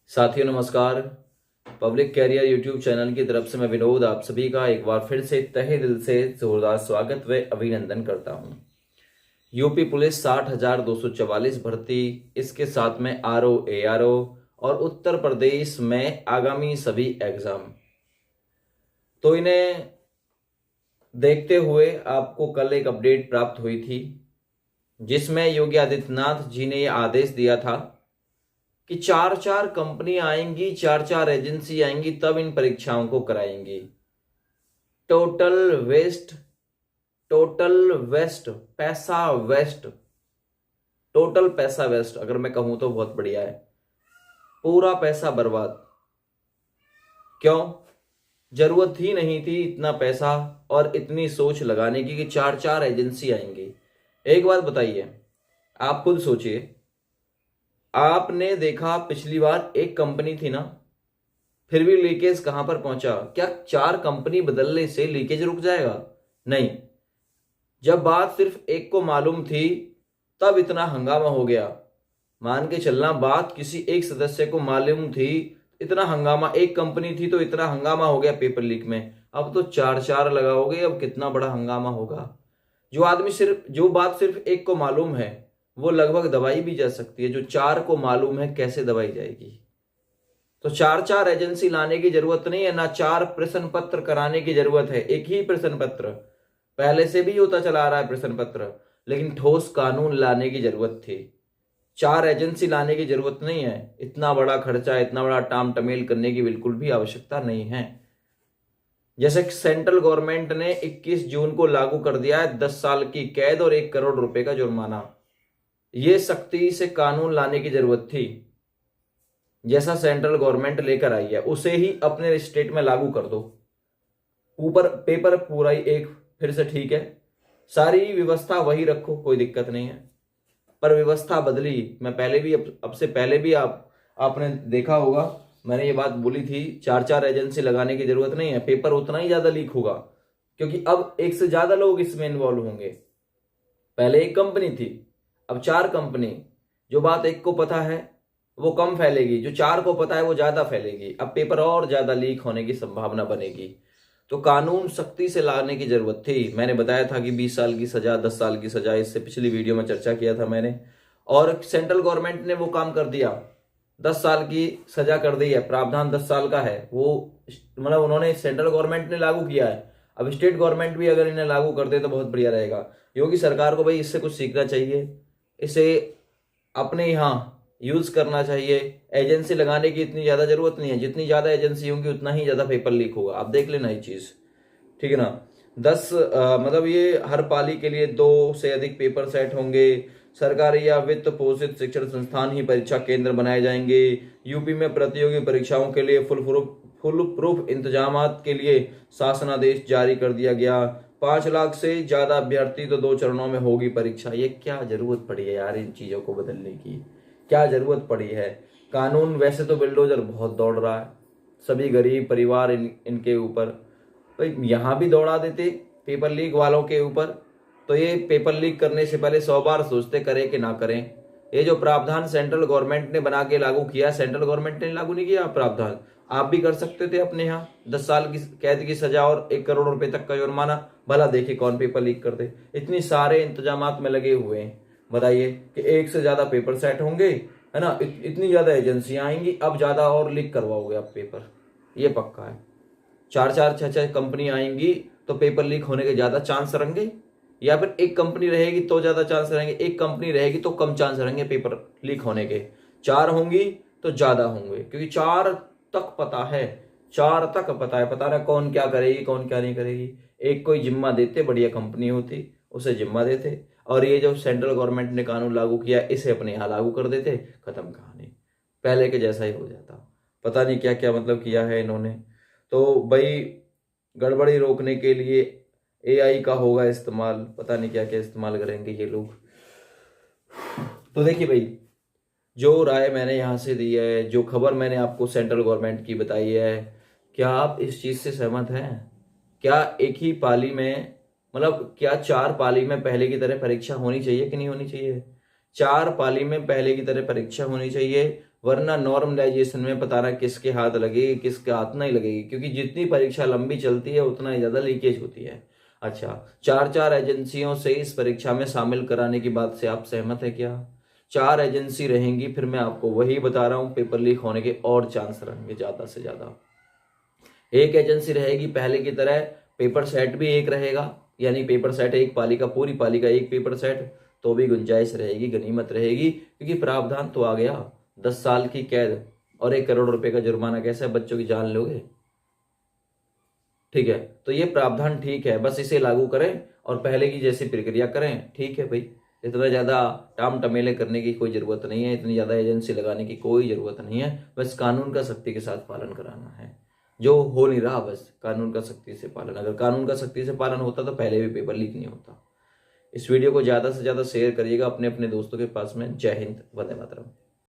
साथियों नमस्कार। Public career YouTube channel की तरफ से मैं विनोद आप सभी का एक बार फिर से तहे दिल से जोरदार स्वागत व अभिनंदन करता हूं। यूपी पुलिस 60,244 भर्ती, इसके साथ में आरओ एआरओ और उत्तर प्रदेश में आगामी सभी एग्जाम, तो इन्हें देखते हुए आपको कल एक अपडेट प्राप्त हुई थी जिसमें योगी आदित्यनाथ जी ने यह आदेश दिया था कि चार चार कंपनी आएंगी, चार चार एजेंसी आएंगी, तब इन परीक्षाओं को कराएंगी। टोटल वेस्ट, टोटल वेस्ट, पैसा वेस्ट, टोटल पैसा वेस्ट अगर मैं कहूं तो बहुत बढ़िया है। पूरा पैसा बर्बाद। क्यों? जरूरत ही नहीं थी इतना पैसा और इतनी सोच लगाने की कि चार चार एजेंसी आएंगी। एक बात बताइए, आप खुद सोचिए, आपने देखा पिछली बार एक कंपनी थी ना, फिर भी लीकेज कहां पर पहुंचा? क्या चार कंपनी बदलने से लीकेज रुक जाएगा? नहीं। जब बात सिर्फ एक को मालूम थी तब इतना हंगामा हो गया। मान के चलना, बात किसी एक सदस्य को मालूम थी, इतना हंगामा, एक कंपनी थी तो इतना हंगामा हो गया पेपर लीक में। अब तो चार चार लगाओगे, अब कितना बड़ा हंगामा होगा। जो बात सिर्फ एक को मालूम है वो लगभग दबाई भी जा सकती है, जो चार को मालूम है कैसे दबाई जाएगी? तो चार चार एजेंसी लाने की जरूरत नहीं है, ना चार प्रश्न पत्र कराने की जरूरत है। एक ही प्रश्न पत्र, पहले से भी होता चला आ रहा है प्रश्न पत्र, लेकिन ठोस कानून लाने की जरूरत थी। चार एजेंसी लाने की जरूरत नहीं है। इतना बड़ा खर्चा, इतना बड़ा टाम टमेल करने की बिल्कुल भी आवश्यकता नहीं है। जैसे सेंट्रल गवर्नमेंट ने 21 जून को लागू कर दिया है 10 साल की कैद और 1 करोड़ रुपए का जुर्माना। ये सख्ती से कानून लाने की जरूरत थी। जैसा सेंट्रल गवर्नमेंट लेकर आई है उसे ही अपने स्टेट में लागू कर दो। ऊपर पेपर पूरा ही एक, फिर से ठीक है, सारी व्यवस्था वही रखो, कोई दिक्कत नहीं है। पर व्यवस्था बदली। मैं पहले भी, अब से पहले भी आपने देखा होगा, मैंने ये बात बोली थी, चार चार एजेंसी लगाने की जरूरत नहीं है। पेपर उतना ही ज्यादा लीक होगा क्योंकि अब एक से ज्यादा लोग इसमें इन्वॉल्व होंगे। पहले एक कंपनी थी, अब चार कंपनी। जो बात एक को पता है वो कम फैलेगी, जो चार को पता है वो ज्यादा फैलेगी। अब पेपर और ज्यादा लीक होने की संभावना बनेगी। तो कानून सख्ती से लाने की जरूरत थी। मैंने बताया था कि 20 साल की सजा, 10 साल की सजा, इससे पिछली वीडियो में चर्चा किया था मैंने। और सेंट्रल गवर्नमेंट ने वो काम कर दिया, 10 साल की सजा कर दी है। प्रावधान 10 साल का है, वो मतलब उन्होंने, सेंट्रल गवर्नमेंट ने लागू किया है। अब स्टेट गवर्नमेंट भी अगर इन्हें लागू कर दे तो बहुत बढ़िया रहेगा। योगी सरकार को भाई इससे कुछ सीखना चाहिए, इसे अपने यहाँ यूज करना चाहिए। एजेंसी लगाने की इतनी ज्यादा जरूरत नहीं है। जितनी ज्यादा एजेंसी होंगी उतना ही ज्यादा पेपर लीक होगा। आप देख लेना ये चीज, ठीक है ना। 10 मतलब ये हर पाली के लिए 2 से अधिक पेपर सेट होंगे। सरकारी या वित्त पोषित शिक्षण संस्थान ही परीक्षा केंद्र बनाए जाएंगे। यूपी में प्रतियोगी परीक्षाओं के लिए फुल प्रूफ इंतजामात के लिए शासनादेश जारी कर दिया गया। 5 लाख से ज्यादा अभ्यर्थी तो 2 चरणों में होगी परीक्षा। ये क्या जरूरत पड़ी है यार इन चीजों को बदलने की? क्या जरूरत पड़ी है? कानून वैसे तो बिल्डोजर बहुत दौड़ रहा है, सभी गरीब परिवार इनके ऊपर। भाई यहाँ भी दौड़ा देते पेपर लीक वालों के ऊपर, तो ये पेपर लीक करने से पहले 100 बार सोचते करें कि ना करें। ये जो प्रावधान सेंट्रल गवर्नमेंट ने बना के लागू किया, सेंट्रल गवर्नमेंट ने लागू नहीं किया प्रावधान, आप भी कर सकते थे अपने यहाँ। 10 साल की कैद की सजा और 1 करोड़ रुपए तक का जुर्माना। भला देखिए कौन पेपर लीक कर दे। इतनी सारे इंतजामात में लगे हुए हैं, बताइए कि एक से ज्यादा पेपर सेट होंगे, है ना, इतनी ज्यादा एजेंसियां आएंगी, अब ज्यादा और लीक करवाओगे आप पेपर, ये पक्का है। चार चार छह छह कंपनी आएंगी तो पेपर लीक होने के ज्यादा चांस रहेंगे, या फिर एक कंपनी रहेगी तो ज्यादा चांस रहेंगे, एक कंपनी रहेगी तो कम चांस रहेंगे पेपर लीक होने के? चार होंगी तो ज्यादा होंगे, क्योंकि चार तक पता है, चार तक पता है, पता ना कौन क्या करेगी कौन क्या नहीं करेगी। एक कोई जिम्मा देते, बढ़िया कंपनी होती उसे जिम्मा देते, और ये जो सेंट्रल गवर्नमेंट ने कानून लागू किया इसे अपने यहाँ लागू कर देते, खत्म कहानी, पहले के जैसा ही हो जाता। पता नहीं क्या क्या मतलब किया है इन्होंने। तो भाई गड़बड़ी रोकने के लिए एआई का होगा इस्तेमाल, पता नहीं क्या क्या इस्तेमाल करेंगे ये लोग। तो देखिए भाई, जो राय मैंने यहाँ से दी है, जो खबर मैंने आपको सेंट्रल गवर्नमेंट की बताई है, क्या आप इस चीज से सहमत हैं? क्या एक ही पाली में, मतलब क्या 4 पाली में पहले की तरह परीक्षा होनी चाहिए कि नहीं होनी चाहिए? 4 पाली में पहले की तरह परीक्षा होनी चाहिए, वरना नॉर्मलाइजेशन में पता ना किसके हाथ लगेगी किसके हाथ नहीं लगेगी, क्योंकि जितनी परीक्षा लंबी चलती है उतना ही ज़्यादा लीकेज होती है। अच्छा, चार एजेंसियों से इस परीक्षा में शामिल कराने की बात से आप सहमत है क्या? 4 एजेंसी रहेंगी, फिर मैं आपको वही बता रहा हूँ, पेपर लीक होने के और चांस रहेंगे ज़्यादा से ज़्यादा। एक एजेंसी रहेगी पहले की तरह, पेपर सेट भी एक रहेगा, यानी पेपर सेट एक पाली का, पूरी पाली का एक पेपर सेट, तो भी गुंजाइश रहेगी, गनीमत रहेगी, क्योंकि प्रावधान तो आ गया 10 साल की कैद और 1 करोड़ रुपए का जुर्माना। कैसे बच्चों की जान लोगे? ठीक है, तो ये प्रावधान ठीक है, बस इसे लागू करें और पहले की जैसी प्रक्रिया करें। ठीक है भाई, इतना ज़्यादा टाम टमेले करने की कोई ज़रूरत नहीं है, इतनी ज़्यादा एजेंसी लगाने की कोई ज़रूरत नहीं है, बस कानून का सख्ती के साथ पालन कराना है, जो हो नहीं रहा। बस कानून का सख्ती से पालन, अगर कानून का सख्ती से पालन होता तो पहले भी पेपर लीक नहीं होता। इस वीडियो को ज़्यादा से ज़्यादा शेयर करिएगा अपने अपने दोस्तों के पास में। जय हिंद, वंदे मातरम।